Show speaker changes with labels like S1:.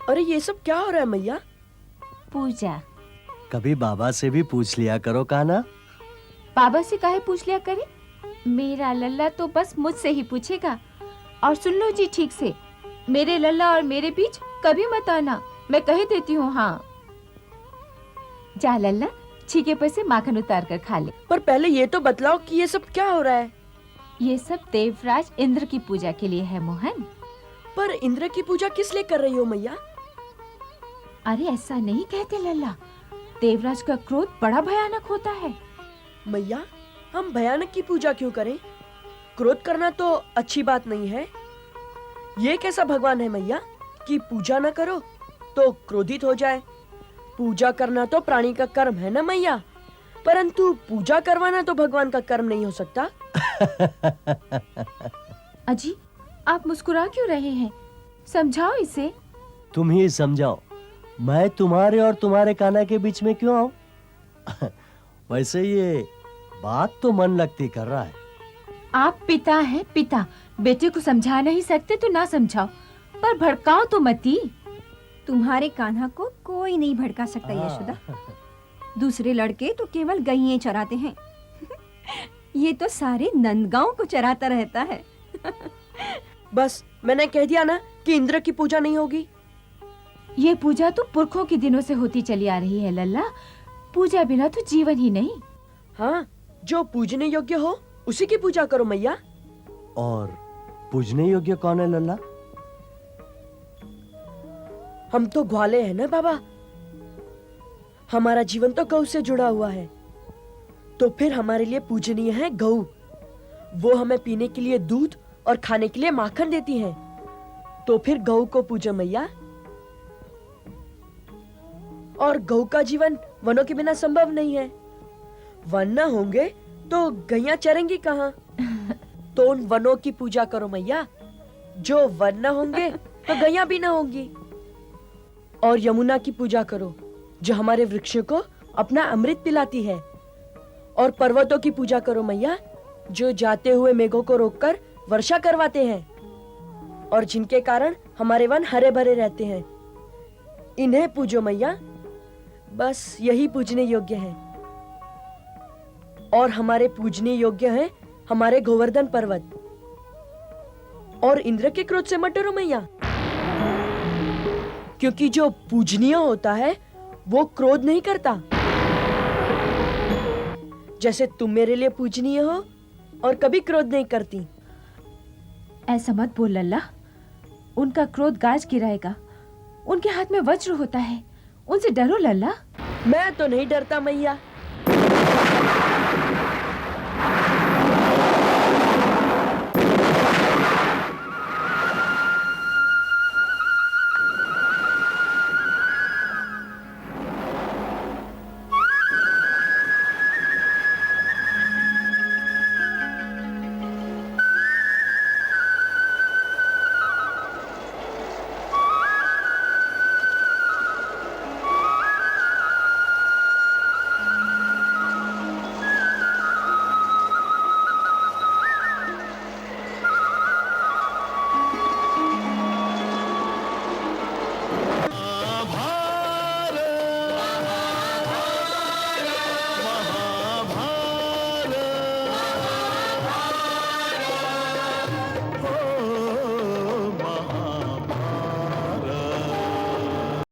S1: अरे ये सब क्या हो रहा है मैया?
S2: पूजा।
S3: कभी बाबा से भी पूछ लिया करो कान्हा।
S2: बाबा से काहे पूछ लिया करे? मेरा लल्ला तो बस मुझसे ही पूछेगा। और सुन लो जी ठीक से, मेरे लल्ला और मेरे बीच कभी मत आना, मैं कह देती हूँ। हाँ जा लल्ला, छीके पर से माखन उतार कर खा ले।
S1: पर पहले ये तो बतलाओ कि ये सब क्या हो रहा है?
S2: ये सब देवराज इंद्र की पूजा के लिए है मोहन।
S1: पर इंद्र की पूजा किस लिए कर रही हो मैया?
S2: अरे ऐसा नहीं कहते लल्ला, देवराज का क्रोध बड़ा भयानक होता है।
S1: मैया, हम भयानक की पूजा क्यों करें? क्रोध करना तो अच्छी बात नहीं है। ये कैसा भगवान है मैया कि पूजा न करो तो क्रोधित हो जाए? पूजा करना तो प्राणी का कर्म है ना मैया, परंतु पूजा करवाना तो भगवान का कर्म नहीं हो सकता।
S2: अजी, आप मुस्कुरा क्यों रहे हैं? समझाओ इसे।
S3: तुम ही समझाओ, मैं तुम्हारे और तुम्हारे कान्हा के बीच में क्यों आऊं? वैसे ये बात तो मन लगती कर रहा है।
S2: आप पिता हैं, पिता। बेटे को समझा नहीं सकते तो ना समझाओ, पर भड़काओ तो मती।
S4: तुम्हारे कान्हा को कोई नहीं भड़का सकता यशोदा। दूसरे लड़के तो केवल गईएं चराते हैं। ये तो सारे नंदगांव को चराता रहता है।
S1: बस मैंने कह दिया ना कि इंद्र की पूजा नहीं होगी।
S2: ये पूजा तो पुरखों के दिनों से होती चली आ रही है लल्ला। पूजा बिना तो जीवन ही नहीं।
S1: हाँ, जो पूजने योग्य हो उसी की पूजा करो मैया।
S3: और पूजने योग्य कौन है लल्ला?
S1: हम तो ग्वाले हैं ना बाबा, हमारा जीवन तो गौ से जुड़ा हुआ है, तो फिर हमारे लिए पूजनीय है गौ। वो हमें पीने के लिए दूध और खाने के लिए माखन देती हैं, तो फिर गौ को पूजो मैया। और गौ का जीवन वनों के बिना संभव नहीं है। वन न होंगे तो गैया चरेंगी कहाँ? तो उन वनों की पूजा करो मैया। जो वन न होंगे तो गैया भी न होंगी। और यमुना की पूजा करो, जो हमारे वृक्षों को अपना अमृत पिलाती है। और पर्वतों की पूजा करो मैया, जो जाते हुए मेघों को रोककर वर्षा करवाते हैं और जिनके कारण हमारे वन हरे भरे रहते हैं। इन्हें पूजो मैया, बस यही पूजने योग्य है। और हमारे पूजने योग्य है हमारे गोवर्धन पर्वत। और इंद्र के क्रोध से मत डरो मैया, क्योंकि जो पूजनीय होता है वो क्रोध नहीं करता। जैसे तुम मेरे लिए पूजनीय हो और कभी क्रोध नहीं करती।
S2: ऐसा मत बोल लल्ला, उनका क्रोध गाज गिराएगा। उनके हाथ में वज्र होता है, उनसे डरो लल्ला।
S1: मैं तो नहीं डरता मैया।